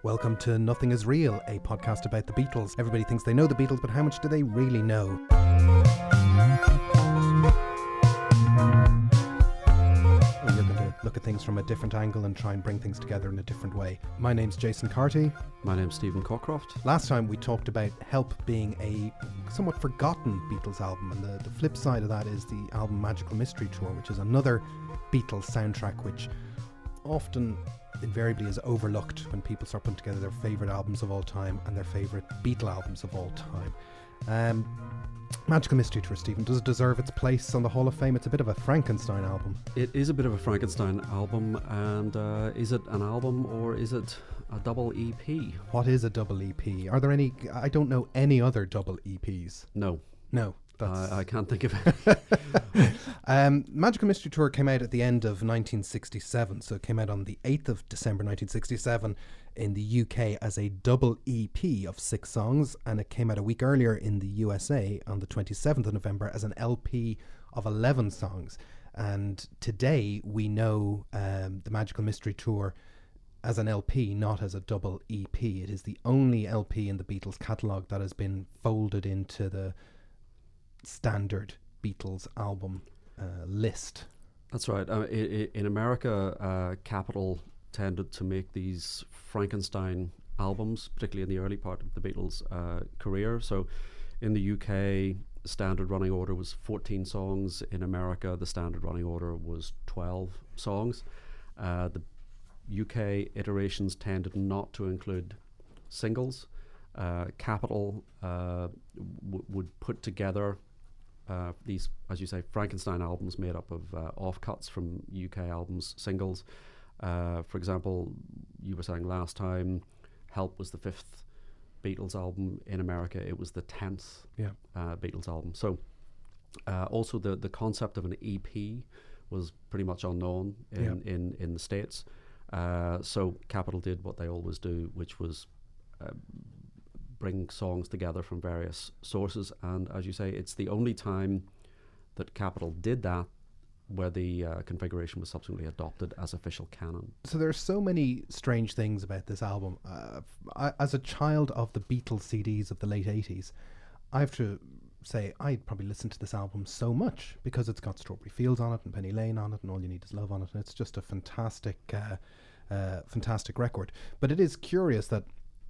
Welcome to Nothing Is Real, a podcast about the Beatles. Everybody thinks they know the Beatles, but how much do they really know? We're going to look at things from a different angle and try and bring things together in a different way. My name's Jason Carty. My name's Stephen Cockcroft. Last time we talked about Help being a somewhat forgotten Beatles album, and the flip side of that is the album Magical Mystery Tour, which is another Beatles soundtrack which often invariably is overlooked when people start putting together their favourite albums of all time and their favourite Beatle albums of all time. Magical Mystery Tour, Stephen, does it deserve its place on the Hall of Fame? It's a bit of a Frankenstein album. It is a bit of a Frankenstein album, and is it an album or is it a double EP? What is a double EP? Are there any? I don't know any other double EPs. No. I can't think of it. Magical Mystery Tour came out at the end of 1967, so it came out on the 8th of December 1967 in the UK as a double EP of 6 songs, and it came out a week earlier in the USA on the 27th of November as an LP of 11 songs. And today we know the Magical Mystery Tour as an LP, not as a double EP. It is the only LP in the Beatles catalogue that has been folded into the standard Beatles album list. That's right. In America, Capitol tended to make these Frankenstein albums, particularly in the early part of the Beatles' career. So in the UK, standard running order was 14 songs. In America, the standard running order was 12 songs. The UK iterations tended not to include singles. Capitol would put together these, as you say, Frankenstein albums made up of offcuts from UK albums, singles. For example, you were saying last time, Help was the 5th Beatles album. In America, it was the 10th Beatles album. So also the concept of an EP was pretty much unknown in the States. So Capitol did what they always do, which was bring songs together from various sources, and as you say, it's the only time that Capitol did that where the configuration was subsequently adopted as official canon. So there are so many strange things about this album. As a child of the Beatles CDs of the late 80s, I have to say I'd probably listened to this album so much because it's got Strawberry Fields on it and Penny Lane on it and All You Need Is Love on it, and it's just a fantastic record. But it is curious that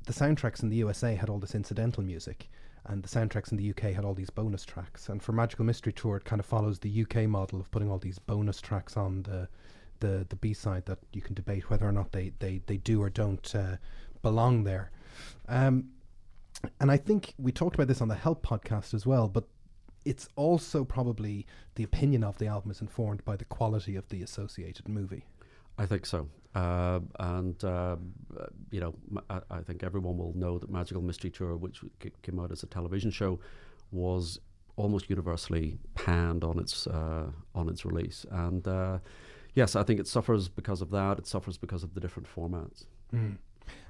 the soundtracks in the USA had all this incidental music, and the soundtracks in the UK had all these bonus tracks. And for Magical Mystery Tour, it kind of follows the UK model of putting all these bonus tracks on the B-side that you can debate whether or not they do or don't belong there. And I think we talked about this on the Help podcast as well, but it's also probably the opinion of the album is informed by the quality of the associated movie. I think so. I think everyone will know that Magical Mystery Tour, which came out as a television show, was almost universally panned on its release. And yes, I think it suffers because of that. It suffers because of the different formats. Mm.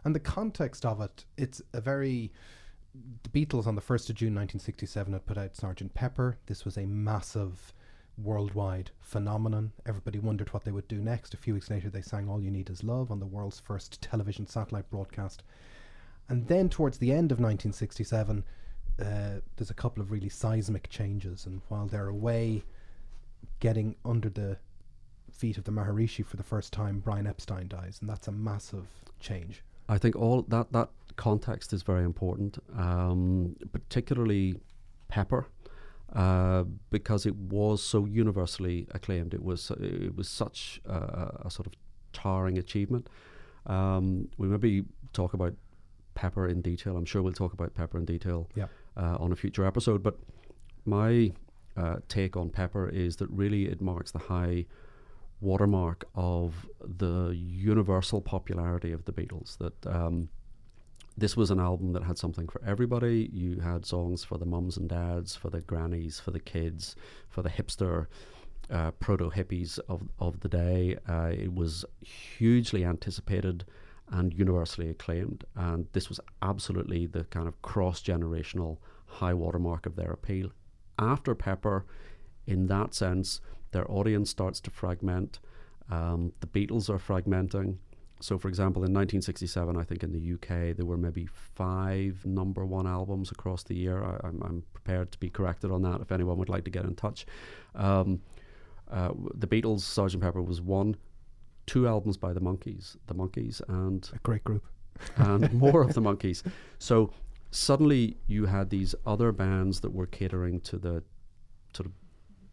And the context of it, it's a very... The Beatles on the 1st of June 1967 had put out Sgt. Pepper. This was a massive worldwide phenomenon. Everybody wondered what they would do next. A few weeks later they sang All You Need Is Love on the world's first television satellite broadcast. And then towards the end of 1967 there's a couple of really seismic changes, and while they're away getting under the feet of the Maharishi for the first time, Brian Epstein dies, and that's a massive change. I think all that context is very important, particularly Pepper. Because it was so universally acclaimed. It was such a sort of towering achievement. We maybe talk about Pepper in detail. I'm sure we'll talk about Pepper in detail on a future episode. But my take on Pepper is that really it marks the high watermark of the universal popularity of the Beatles. That this was an album that had something for everybody. You had songs for the mums and dads, for the grannies, for the kids, for the hipster proto-hippies of the day. It was hugely anticipated and universally acclaimed, and this was absolutely the kind of cross-generational high watermark of their appeal. After Pepper, in that sense, their audience starts to fragment. The Beatles are fragmenting. So, for example, in 1967, I think in the UK, there were maybe 5 number 1 albums across the year. I'm prepared to be corrected on that if anyone would like to get in touch. The Beatles' Sgt. Pepper was 1. 2 albums by the Monkees, and a great group, and more of the Monkees. So suddenly you had these other bands that were catering to the sort of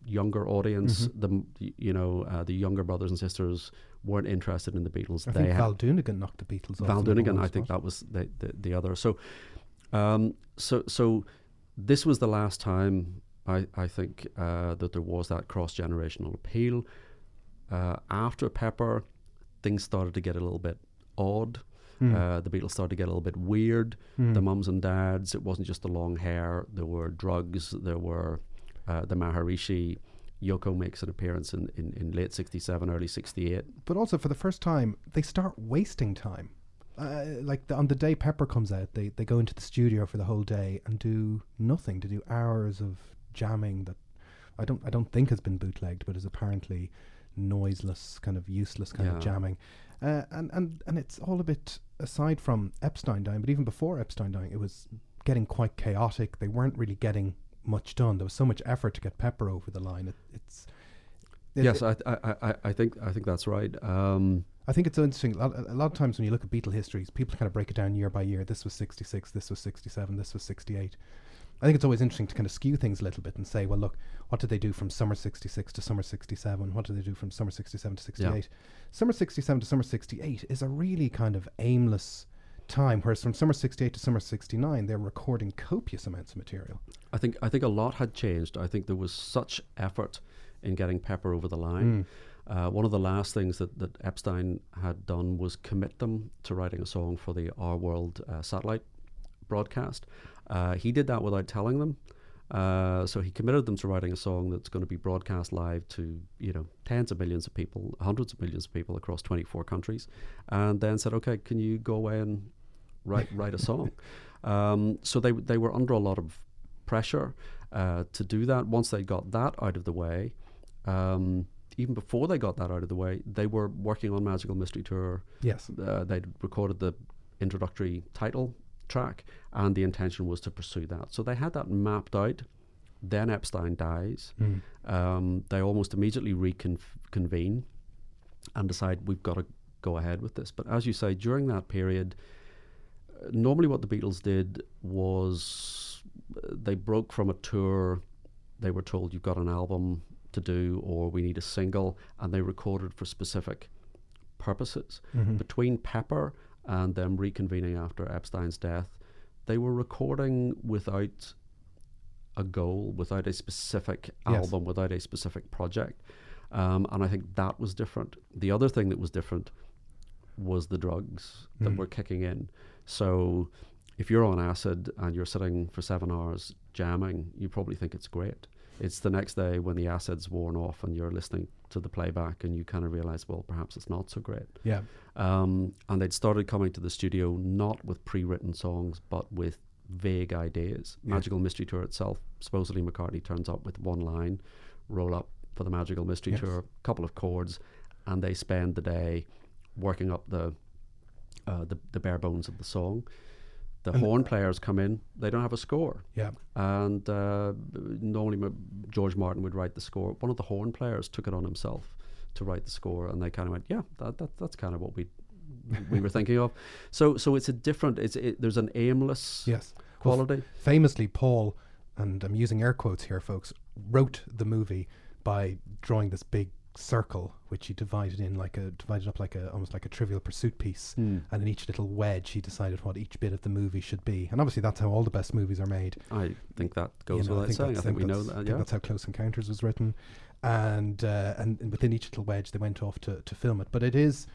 younger audience. The younger brothers and sisters weren't interested in the Beatles. I think Val Doonigan knocked the Beatles off. Val Doonigan, I think that was the other. So, so this was the last time I think that there was that cross-generational appeal. After Pepper, things started to get a little bit odd. The Beatles started to get a little bit weird. The mums and dads, it wasn't just the long hair. There were drugs. There were the Maharishi. Yoko makes an appearance in late 67, early 68. But also, for the first time, they start wasting time. On the day Pepper comes out, they go into the studio for the whole day and do nothing. To do hours of jamming that I don't think has been bootlegged, but is apparently noiseless, kind of useless kind of jamming. And it's all a bit, aside from Epstein dying, but even before Epstein dying, it was getting quite chaotic. They weren't really getting much done. There was so much effort to get Pepper over the line. I think that's right. I think it's interesting. A lot of times when you look at Beatle histories, people kind of break it down year by year. This was 66, this was 67, this was 68. I think it's always interesting to kind of skew things a little bit and say, well, look, what did they do from summer 66 to summer 67? What did they do from summer 67 to 68? Yeah. Summer 67 to summer 68 is a really kind of aimless time, whereas from summer 68 to summer 69, they're recording copious amounts of material. I think a lot had changed. I think there was such effort in getting Pepper over the line. One of the last things that Epstein had done was commit them to writing a song for the Our World satellite broadcast. He did that without telling them. So he committed them to writing a song that's going to be broadcast live to, tens of millions of people, hundreds of millions of people across 24 countries, and then said, okay, can you go away and write a song? So they were under a lot of pressure to do that. Once they got that out of the way, even before they got that out of the way, they were working on Magical Mystery Tour. Yes. They'd recorded the introductory title track, and the intention was to pursue that. So they had that mapped out. Then Epstein dies. They almost immediately reconvene and decide we've got to go ahead with this. But as you say, during that period, normally what the Beatles did was they broke from a tour. They were told, you've got an album to do, or we need a single, and they recorded for specific purposes. Between Pepper and them reconvening after Epstein's death, they were recording without a goal, without a specific album, without a specific project. And I think that was different. The other thing that was different was the drugs that were kicking in. So if you're on acid and you're sitting for 7 hours jamming, you probably think it's great. It's the next day when the acid's worn off and you're listening to the playback and you kind of realize, well, perhaps it's not so great. Yeah. And they'd started coming to the studio not with pre-written songs, but with vague ideas. Magical Mystery Tour itself, supposedly McCartney turns up with one line, roll up for the Magical Mystery Tour, a couple of chords, and they spend the day working up the bare bones of the song. The horn players come in, they don't have a score. Yeah. And normally George Martin would write the score. One of the horn players took it on himself to write the score, and they kind of went, yeah, that's kind of what we were thinking of. So it's a different, there's an aimless quality. Well, famously, Paul, and I'm using air quotes here, folks, wrote the movie by drawing this big circle, which he divided up like almost like a Trivial Pursuit piece, and in each little wedge he decided what each bit of the movie should be. And obviously that's how all the best movies are made. I think that goes without saying. I think we know that. That's how Close Encounters was written, and within each little wedge they went off to film it. But it is,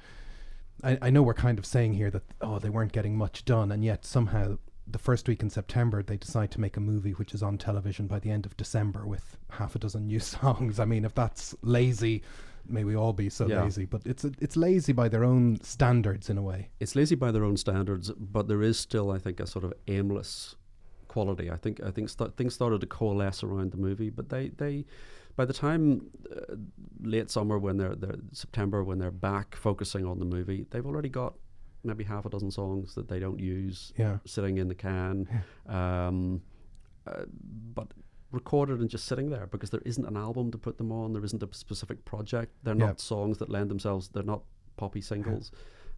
I know we're kind of saying here that they weren't getting much done, and yet somehow the first week in September they decide to make a movie which is on television by the end of December with half a dozen new songs. I mean, if that's lazy, may we all be so lazy, but it's lazy by their own standards in a way. It's lazy by their own standards, but there is still, I think, a sort of aimless quality. I think things started to coalesce around the movie, but they by the time late summer, when they're September, when they're back focusing on the movie, they've already got maybe half a dozen songs that they don't use sitting in the can, but recorded and just sitting there, because there isn't an album to put them on. There isn't a specific project. They're not songs that lend themselves. They're not poppy singles.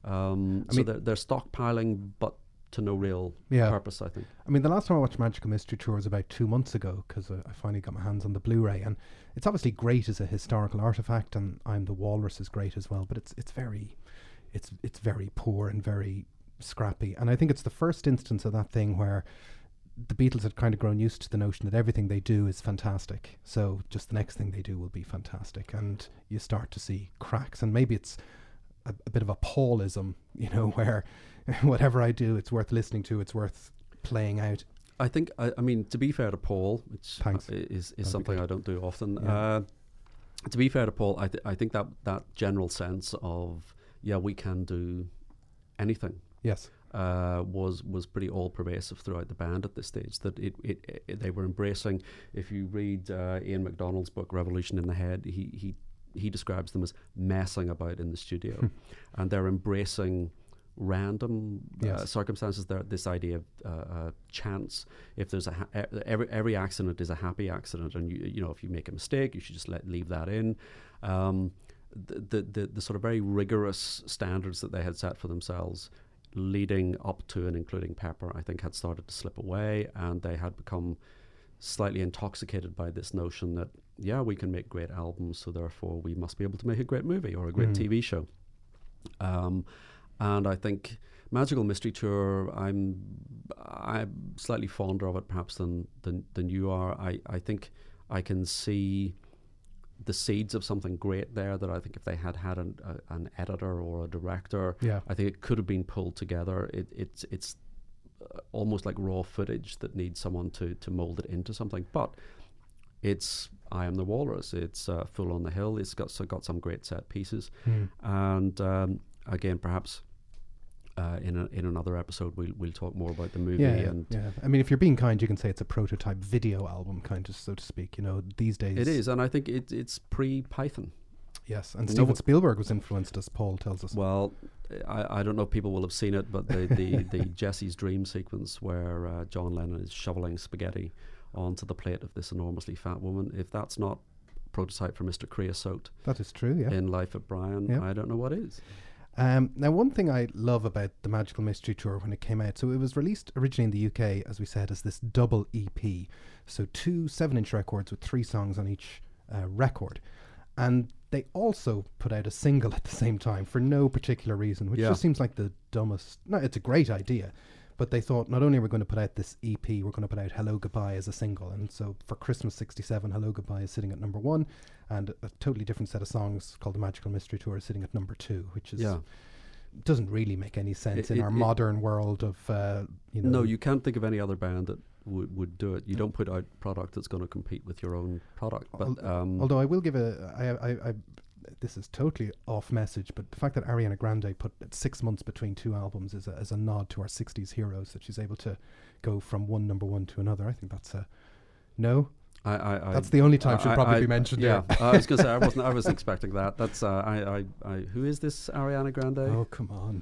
So they're stockpiling, but to no real purpose, I think. I mean, the last time I watched Magical Mystery Tour was about 2 months ago, because I finally got my hands on the Blu-ray, and it's obviously great as a historical artifact, and I'm the Walrus is great as well, but it's very poor and very scrappy. And I think it's the first instance of that thing where the Beatles had kind of grown used to the notion that everything they do is fantastic, so just the next thing they do will be fantastic, and you start to see cracks, and maybe it's a bit of a Paulism, where whatever I do, it's worth listening to, it's worth playing out. I think, I mean, to be fair to Paul, which is something I don't do often, to be fair to Paul, I think that general sense of, we can do anything, was pretty all-pervasive throughout the band at this stage, that they were embracing. If you read Ian MacDonald's book, Revolution in the Head, he describes them as messing about in the studio, and they're embracing random circumstances. This idea of chance. If there's every accident is a happy accident, and if you make a mistake, you should just leave that in. The sort of very rigorous standards that they had set for themselves, leading up to and including Pepper, I think had started to slip away, and they had become slightly intoxicated by this notion that we can make great albums, so therefore we must be able to make a great movie or a great TV show. And I think Magical Mystery Tour, I'm slightly fonder of it perhaps than you are. I think I can see the seeds of something great there, that I think if they had an editor or a director, I think it could have been pulled together. It's almost like raw footage that needs someone to mold it into something. But it's I Am the Walrus. It's Full on the Hill. It's got some great set pieces. And again, perhaps in another episode we'll talk more about the movie. I mean, if you're being kind, you can say it's a prototype video album, kind of, so to speak. These days it is, and I think it's pre-Python. Yes, and Steven Spielberg was influenced, as Paul tells us. Well, I don't know if people will have seen it, but the Jesse's Dream sequence where John Lennon is shoveling spaghetti onto the plate of this enormously fat woman, if that's not prototype for Mr. Creosote, that is true. In Life of Brian, I don't know what is. Now, one thing I love about the Magical Mystery Tour when it came out, so it was released originally in the UK, as we said, as this double EP. So 2 7-inch records with 3 songs on each record. And they also put out a single at the same time for no particular reason, which just seems like the dumbest. No, it's a great idea. But they thought, not only are we going to put out this EP, we're going to put out Hello Goodbye as a single. And so for Christmas 67, Hello Goodbye is sitting at number 1, and a totally different set of songs called The Magical Mystery Tour is sitting at number 2, which is doesn't really make any sense in our modern world of, No, you can't think of any other band that would do it. You don't put out product that's going to compete with your own product. But although I will give this is totally off message, but the fact that Ariana Grande put 6 months between 2 albums is a nod to our 60s heroes, that she's able to go from one number 1 to another. I think that's no. That's the only time she'll probably be mentioned. Yeah, I was going to say I was expecting that. That's who is this Ariana Grande? Oh, come on.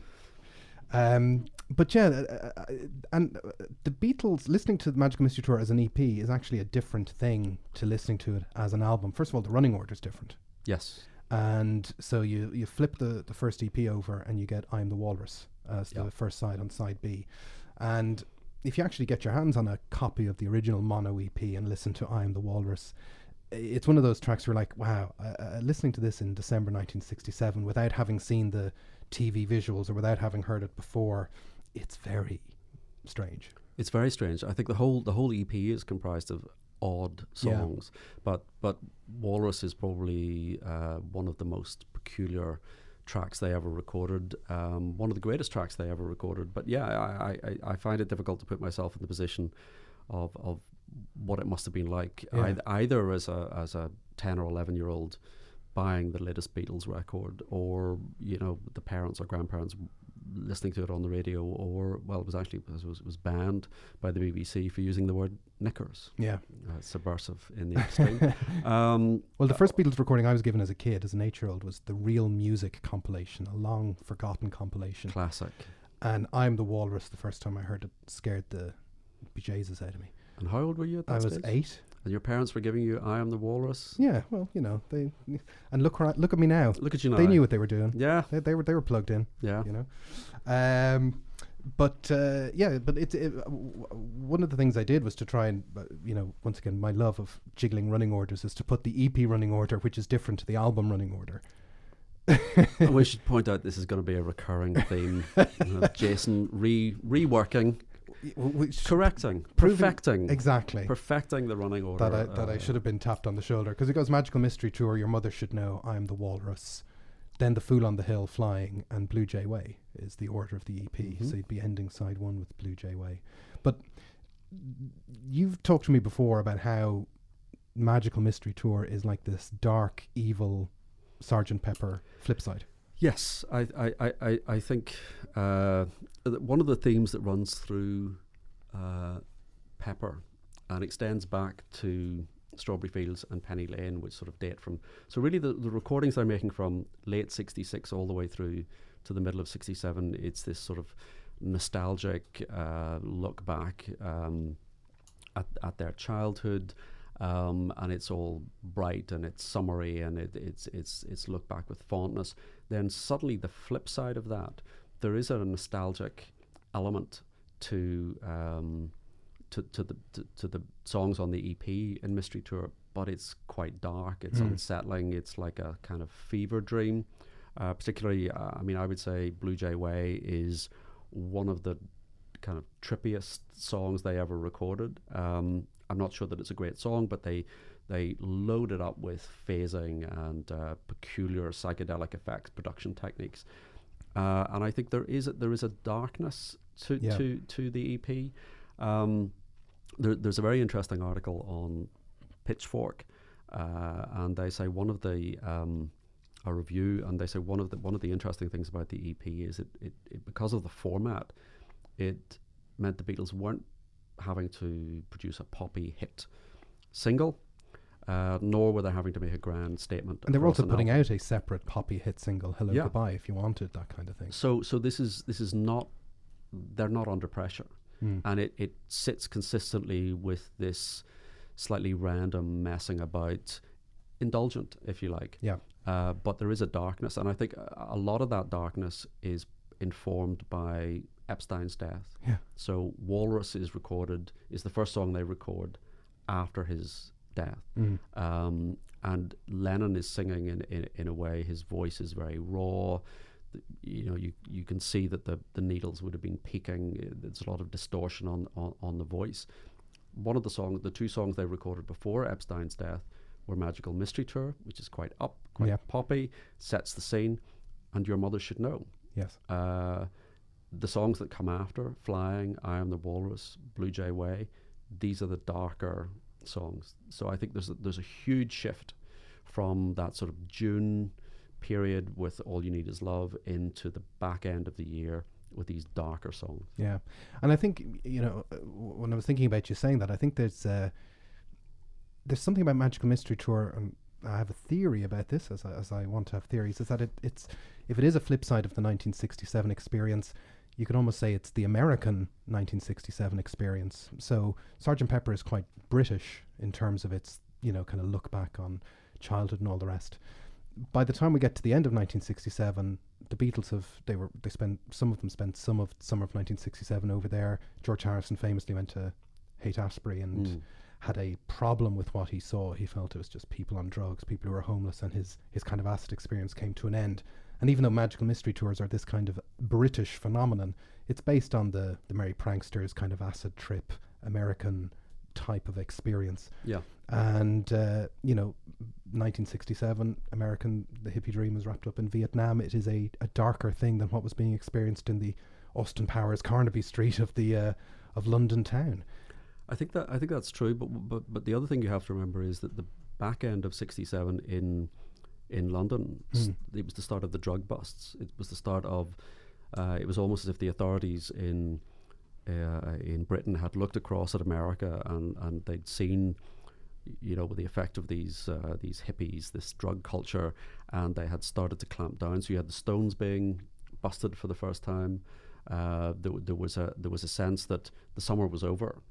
But and the Beatles, listening to the Magical Mystery Tour as an EP is actually a different thing to listening to it as an album. First of all, the running order is different. Yes. And so you flip the first EP over and you get I'm the Walrus as the first side on side B. And if you actually get your hands on a copy of the original mono EP and listen to I'm the Walrus, it's one of those tracks where you're like, wow, listening to this in December 1967 without having seen the TV visuals or without having heard it before, it's very strange. It's very strange. I think the whole EP is comprised of odd songs, but Walrus is probably one of the most peculiar tracks they ever recorded, one of the greatest tracks they ever recorded. But I find it difficult to put myself in the position of what it must have been like, either as a 10 or 11-year-old buying the latest Beatles record, or the parents or grandparents listening to it on the radio, or it was actually it was banned by the BBC for using the word knickers. Yeah. Subversive in the extreme. Well, the first Beatles recording I was given as a kid, as an 8-year-old, was the Real Music compilation, a long forgotten compilation. Classic. And I'm the Walrus, the first time I heard it, scared the bejesus out of me. And how old were you at that I stage? was 8. And your parents were giving you I Am the Walrus? Yeah, well, they and look at me now. Look at you now. They knew what they were doing. Yeah. They were plugged in. Yeah. But one of the things I did was to try and, once again, my love of jiggling running orders is to put the EP running order, which is different to the album running order. And we should point out this is going to be a recurring theme. Jason reworking, correcting, perfecting. Exactly. Perfecting the running order. That I should have been tapped on the shoulder. Because it goes Magical Mystery Tour, Your Mother Should Know, I Am the Walrus, then The Fool on the Hill, Flying, and Blue Jay Way is the order of the EP. Mm-hmm. So you'd be ending side 1 with Blue Jay Way. But you've talked to me before about how Magical Mystery Tour is like this dark, evil Sgt. Pepper flip side. Yes, I think one of the themes that runs through Pepper and extends back to Strawberry Fields and Penny Lane, which sort of date from, so really the recordings they're making from late 66 all the way through to the middle of 67, it's this sort of nostalgic look back at their childhood, and it's all bright and it's summery and it's look back with fondness. Then suddenly the flip side of that, there is a nostalgic element to the songs on the EP in Mystery Tour, but it's quite dark, it's unsettling, it's like a kind of fever dream. Particularly, I would say Blue Jay Way is one of the kind of trippiest songs they ever recorded. I'm not sure that it's a great song, but they load it up with phasing and peculiar psychedelic effects, production techniques, and I think there is a darkness to the EP. There's a very interesting article on Pitchfork, and they say one of the a review, and they say one of the interesting things about the EP is it because of the format, it meant the Beatles weren't having to produce a poppy hit single, nor were they having to make a grand statement. And they were also putting out a separate poppy hit single, Hello Goodbye, if you wanted that kind of thing. So this is not, they're not under pressure, and it sits consistently with this slightly random messing about, indulgent, if you like. Yeah. But there is a darkness, and I think a lot of that darkness is informed by Epstein's death. Yeah. So Walrus is the first song they record after his death. And Lennon is singing in a way, his voice is very raw. You can see that the needles would have been peaking. There's a lot of distortion on the voice. One of the two songs they recorded before Epstein's death were Magical Mystery Tour, which is quite poppy, sets the scene, and Your Mother Should Know. Yes. The songs that come after, Flying, I Am the Walrus, Blue Jay Way, these are the darker songs. So I think there's a huge shift from that sort of June period with All You Need Is Love into the back end of the year with these darker songs. Yeah. And I think, when I was thinking about you saying that, I think there's something about Magical Mystery Tour, and I have a theory about this, as I want to have theories, is that it's if it is a flip side of the 1967 experience, you could almost say it's the American 1967 experience. So Sgt. Pepper is quite British in terms of its, kind of look back on childhood and all the rest. By the time we get to the end of 1967, the Beatles spent some of summer of 1967 over there. George Harrison famously went to Haight-Ashbury and had a problem with what he saw. He felt it was just people on drugs, people who were homeless, and his kind of acid experience came to an end. And even though Magical Mystery Tours are this kind of British phenomenon, it's based on the Merry Pranksters kind of acid trip, American type of experience. Yeah. And, 1967, the hippie dream was wrapped up in Vietnam. It is a darker thing than what was being experienced in the Austin Powers Carnaby Street of London town. I think that's true, but the other thing you have to remember is that the back end of 67 in London, it was the start of the drug busts. It was the start of It was almost as if the authorities in Britain had looked across at America and they'd seen, the effect of these hippies, this drug culture, and they had started to clamp down. So you had the Stones being busted for the first time. There was a sense that the summer was over.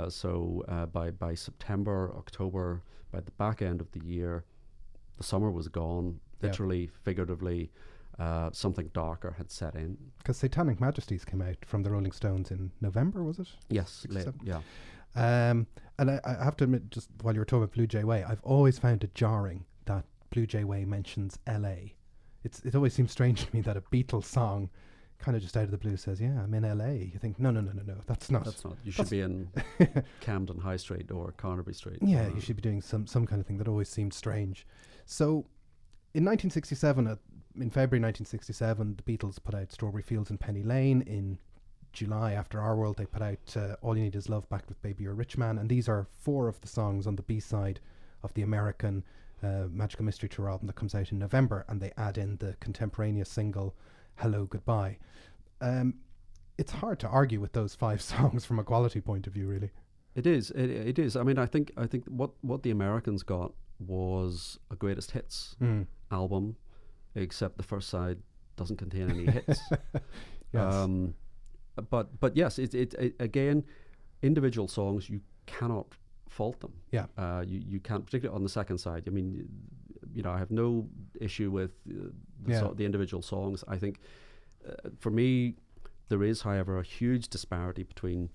So by September, October, by the back end of the year, the summer was gone. Literally, figuratively, something darker had set in. Because Satanic Majesties came out from the Rolling Stones in November, was it? Yes, late, yeah. And I have to admit, just while you were talking about Blue Jay Way, I've always found it jarring that Blue Jay Way mentions LA. It always seems strange to me that a Beatles song kind of just out of the blue says, yeah, I'm in LA. You think, no, that's not. That's not. You should be in Camden High Street or Carnaby Street. Yeah, you should be doing some kind of thing. That always seemed strange. So in 1967, in February 1967, the Beatles put out Strawberry Fields and Penny Lane. In July, after Our World, they put out All You Need Is Love, backed with Baby You're a Rich Man. And these are 4 of the songs on the B-side of the American Magical Mystery Tour album that comes out in November. And they add in the contemporaneous single, Hello, Goodbye. It's hard to argue with those 5 songs from a quality point of view, really. It is. It is. I mean, I think what the Americans got was a greatest hits album, except the first side doesn't contain any hits. Yes. But yes, it again, individual songs, you cannot fault them. Yeah. You can't, particularly on the second side. I mean, I have no issue with the individual songs. I think for me, there is, however, a huge disparity between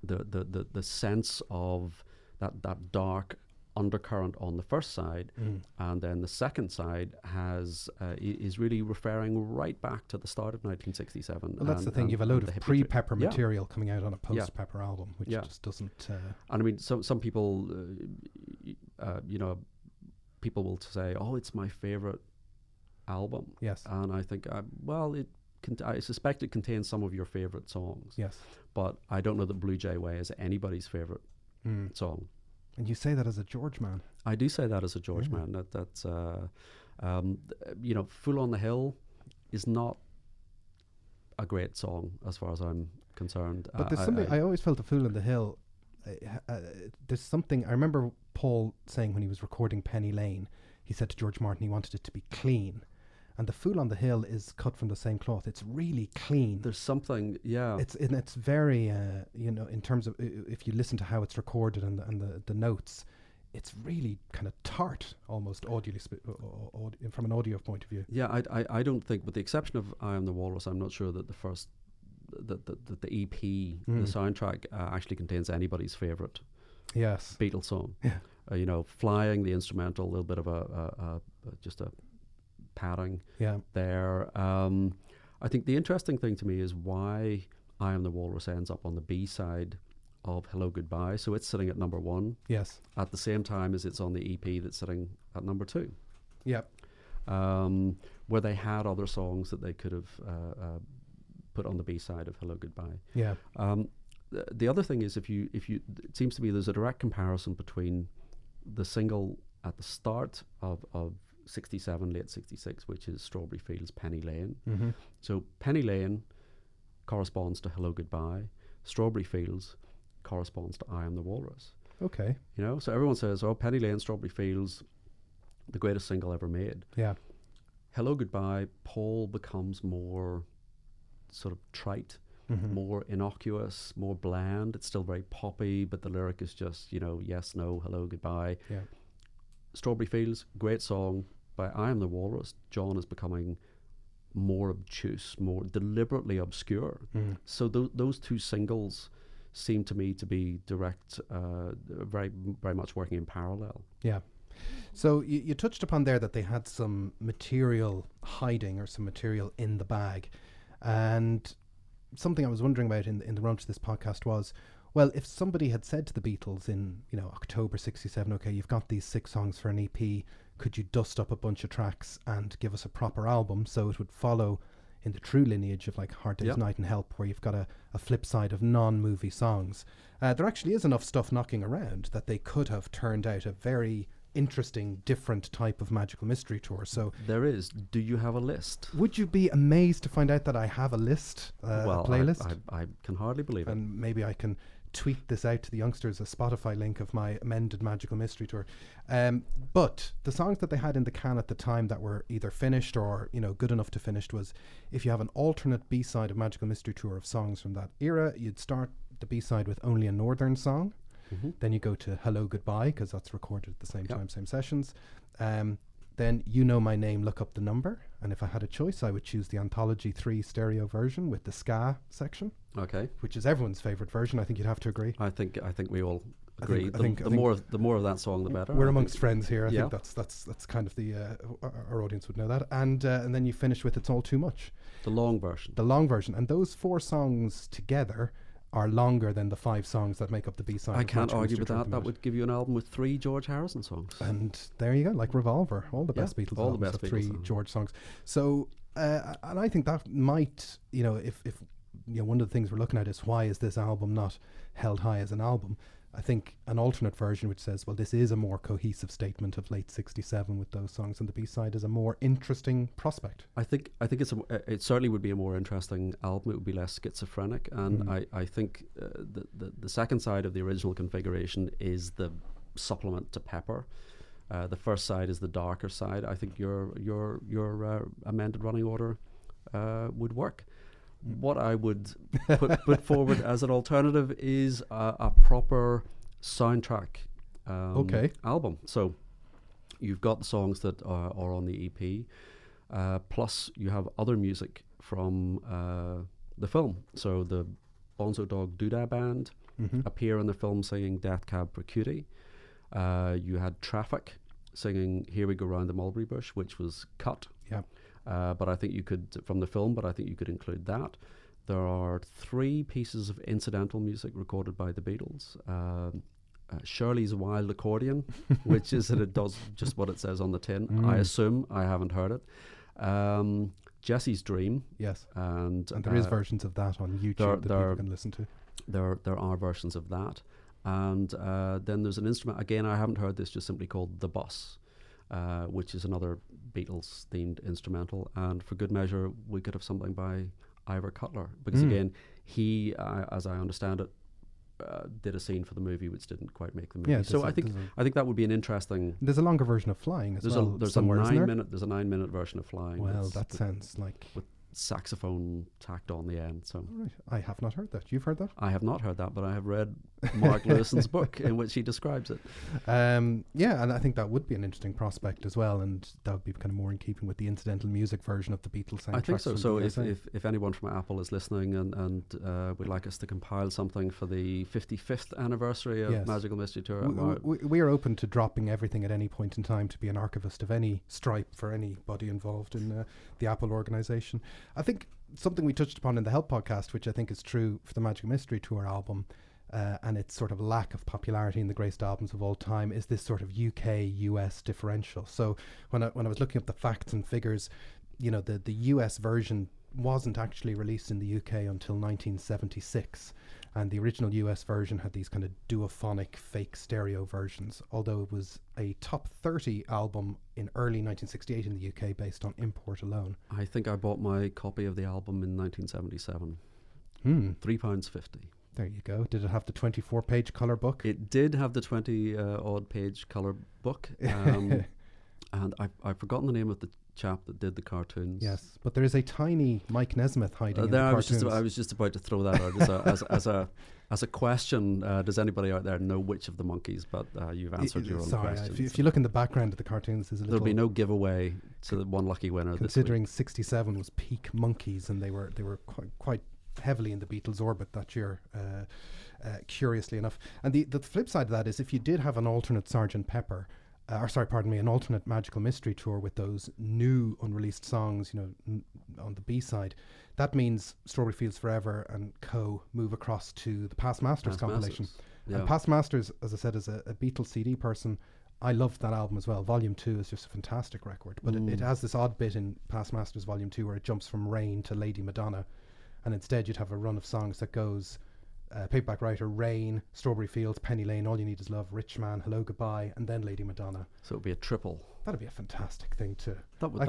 the sense of that dark undercurrent on the first side, and then the second side is really referring right back to the start of 1967. Well, that's the thing. You've a load of pre-Pepper material coming out on a post-Pepper album, which just doesn't. And I mean, some people, people will say, "Oh, it's my favorite album." Yes. And I think, I suspect it contains some of your favorite songs. Yes. But I don't know that Blue Jay Way is anybody's favorite song. And you say that as a George man. I do say that as a George man. That's Fool on the Hill is not a great song as far as I'm concerned. But there's something, I always felt the Fool on the Hill, there's something, I remember Paul saying when he was recording Penny Lane, he said to George Martin he wanted it to be clean. And the Fool on the Hill is cut from the same cloth. It's really clean. There's something, yeah. It's very, in terms of if you listen to how it's recorded and the notes, it's really kind of tart, almost from an audio point of view. Yeah, I don't think, with the exception of I Am the Walrus, I'm not sure that the EP, the soundtrack, actually contains anybody's favorite Beatles song. Yeah. Flying, the instrumental, a little bit of just a padding there. I think the interesting thing to me is why I Am the Walrus ends up on the B side of Hello Goodbye. So it's sitting at number 1. Yes. At the same time as it's on the EP that's sitting at number 2. Yep. Where they had other songs that they could have put on the B side of Hello Goodbye. Yeah. The other thing is, if you, it seems to me there's a direct comparison between the single at the start of 67, late 66, which is Strawberry Fields, Penny Lane. Mm-hmm. So Penny Lane corresponds to Hello Goodbye. Strawberry Fields corresponds to I Am the Walrus. Okay. So everyone says, oh, Penny Lane, Strawberry Fields, the greatest single ever made. Yeah. Hello Goodbye, Paul becomes more sort of trite, more innocuous, more bland. It's still very poppy, but the lyric is just, yes, no, hello, goodbye. Yeah. Strawberry Fields, great song. By I Am the Walrus, John is becoming more obtuse, more deliberately obscure. So those two singles seem to me to be direct, very, very much working in parallel. Yeah. So you touched upon there that they had some material hiding or some material in the bag. And something I was wondering about in the run to this podcast was, well, if somebody had said to the Beatles in, October 67, okay, you've got these 6 songs for an EP, could you dust up a bunch of tracks and give us a proper album so it would follow in the true lineage of like Hard Day's Night and Help, where you've got a flip side of non-movie songs. There actually is enough stuff knocking around that they could have turned out a very interesting, different type of Magical Mystery Tour. So there is. Do you have a list? would you be amazed to find out that I have a list, a playlist? I can hardly believe it. And maybe I can tweet this out to the youngsters, a Spotify link of my amended Magical Mystery Tour. But the songs that they had in the can at the time that were either finished or, you know, good enough to finished was, if you have an alternate B-side of Magical Mystery Tour of songs from that era, you'd start the B-side with Only a Northern Song. Then you go to Hello Goodbye, because that's recorded at the same time, same sessions. Then You Know My Name, Look Up the Number. And if I had a choice, I would choose the Anthology 3 stereo version with the ska section. Okay. Which is everyone's favourite version. I think you'd have to agree. I think we all agree. I think the more of that song, the better. We're amongst friends here. I think that's kind of the our audience would know that. And then you finish with It's All Too Much. The long version. The long version. And those 4 songs together are longer than the 5 songs that make up the B-side. I can't argue with that. That would give you an album with 3 George Harrison songs. And there you go, like Revolver, all the best Beatles albums have 3 George songs. So, and I think that might, you know, if you know, one of the things we're looking at is why is this album not held high as an album? I think an alternate version which says, well, this is a more cohesive statement of late 67 with those songs, and the B-side is a more interesting prospect. I think it certainly would be a more interesting album. It would be less schizophrenic, and I think the second side of the original configuration is the supplement to Pepper. The first side is the darker side. I think your amended running order would work. What I would put forward as an alternative is a proper soundtrack album. So you've got the songs that are on the EP, plus you have other music from the film. So the Bonzo Dog Doodah Band appear in the film singing Death Cab for Cutie. You had Traffic singing Here We Go Round the Mulberry Bush, which was cut. Yeah. But I think you could, from the film, but I think you could include that. There are 3 pieces of incidental music recorded by the Beatles. Shirley's Wild Accordion, which is that it does just what it says on the tin. I assume, I haven't heard it. Jesse's Dream. Yes. And there is versions of that on YouTube that people can listen to. There are versions of that. And then there's an instrument, again, I haven't heard this, just simply called The Bus. Which is another Beatles-themed instrumental, and for good measure, we could have something by Ivor Cutler, because again, he, as I understand it, did a scene for the movie which didn't quite make the movie. Yeah, so I think that would be an interesting. There's a longer version of Flying as well. There's a 9-minute version of Flying. Well, that sounds like with saxophone tacked on the end. So right. I have not heard that. You've heard that? I have not heard that, but I have read Mark Lewison's book in which he describes it. Yeah, and I think that would be an interesting prospect as well, and that would be kind of more in keeping with the incidental music version of the Beatles soundtrack. I think so. So if anyone from Apple is listening and would like us to compile something for the 55th anniversary of Magical Mystery Tour, we are open to dropping everything at any point in time to be an archivist of any stripe for anybody involved in the Apple organization. I think something we touched upon in the Help podcast, which I think is true for the Magical Mystery Tour album, and its sort of lack of popularity in the greatest albums of all time, is this sort of UK-US differential. So when I was looking up the facts and figures, you know, the US version wasn't actually released in the UK until 1976, and the original US version had these kind of duophonic fake stereo versions, although it was a top 30 album in early 1968 in the UK based on import alone. I think I bought my copy of the album in 1977. £3.50. There you go. Did it have the 24-page colour book? It did have the 20-odd page colour book. And I've forgotten the name of the chap that did the cartoons. Yes, but there is a tiny Mike Nesmith hiding in the cartoons. I was just about to throw that out as a question. Does anybody out there know which of the monkeys? But you've answered your own question. If you look in the background of the cartoons, there'll be no giveaway to the one lucky winner. Considering 67 was peak Monkeys, and they were quite heavily in the Beatles' orbit that year, curiously enough. And the flip side of that is, if you did have an alternate Sgt. Pepper, an alternate Magical Mystery Tour with those new unreleased songs, you know, on the B-side, that means Strawberry Fields Forever and Co. move across to the Past Masters compilation. Yeah. And Past Masters, as I said, as a Beatles CD person, I loved that album as well. Volume 2 is just a fantastic record, but it has this odd bit in Past Masters Volume 2 where it jumps from Rain to Lady Madonna, and instead you'd have a run of songs that goes Paperback Writer, Rain, Strawberry Fields, Penny Lane, All You Need Is Love, Rich Man, Hello Goodbye, and then Lady Madonna. So it would be a triple. That'd be a fantastic thing to... That would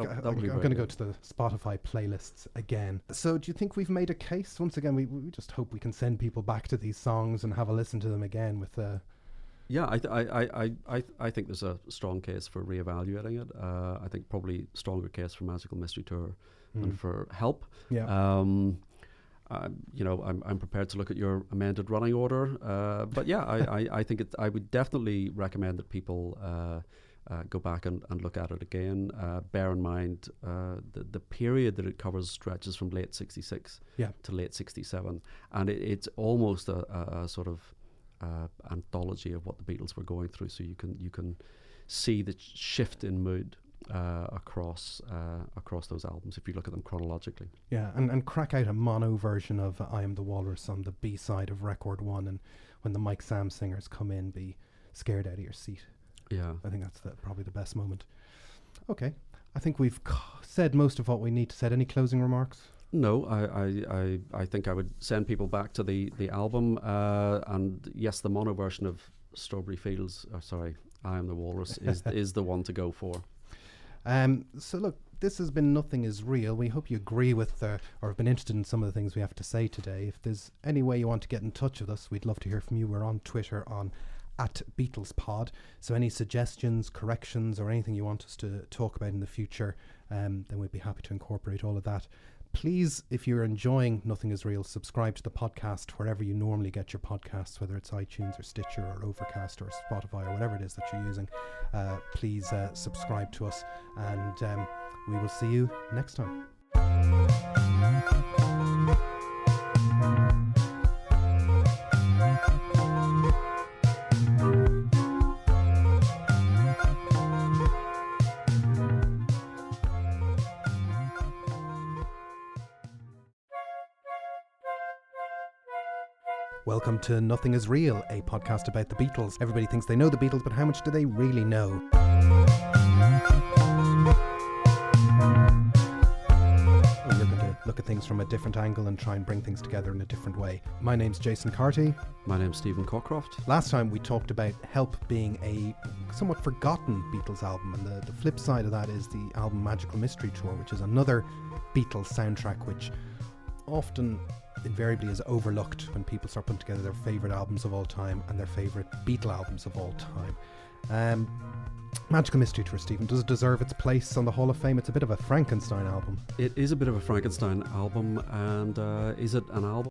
be I'm going to go to the Spotify playlists again. So do you think we've made a case? Once again, we just hope we can send people back to these songs and have a listen to them again with... Yeah, I think there's a strong case for reevaluating it. I think probably stronger case for Magical Mystery Tour than for Help. Yeah. I'm prepared to look at your amended running order. But yeah, I think I would definitely recommend that people go back and look at it again. Bear in mind the period that it covers stretches from late 66 to late 67. And it's almost a sort of anthology of what the Beatles were going through. So you can see the shift in mood across those albums if you look at them chronologically. Yeah, and crack out a mono version of I Am the Walrus on the B-side of record 1, and when the Mike Sam singers come in, be scared out of your seat. Yeah, I think that's probably the best moment. Okay, I think we've said most of what we need to say. Any closing remarks? No, I think I would send people back to the album, and yes, the mono version of Strawberry Fields, I Am the Walrus is the one to go for. So look, this has been Nothing Is Real. We hope you agree with or have been interested in some of the things we have to say today. If there's any way you want to get in touch with us, we'd love to hear from you. We're on Twitter on @BeatlesPod. So any suggestions, corrections, or anything you want us to talk about in the future, then we'd be happy to incorporate all of that. Please, if you're enjoying Nothing Is Real, subscribe to the podcast wherever you normally get your podcasts, whether it's iTunes or Stitcher or Overcast or Spotify or whatever it is that you're using. Please subscribe to us, and we will see you next time. Welcome to Nothing Is Real, a podcast about the Beatles. Everybody thinks they know the Beatles, but how much do they really know? We're going to look at things from a different angle and try and bring things together in a different way. My name's Jason Carty. My name's Stephen Cockcroft. Last time we talked about Help being a somewhat forgotten Beatles album, and the flip side of that is the album Magical Mystery Tour, which is another Beatles soundtrack which often invariably is overlooked when people start putting together their favourite albums of all time and their favourite Beatle albums of all time. Magical Mystery Tour, Stephen, does it deserve its place on the Hall of Fame? It's a bit of a Frankenstein album. It is a bit of a Frankenstein album, and is it an album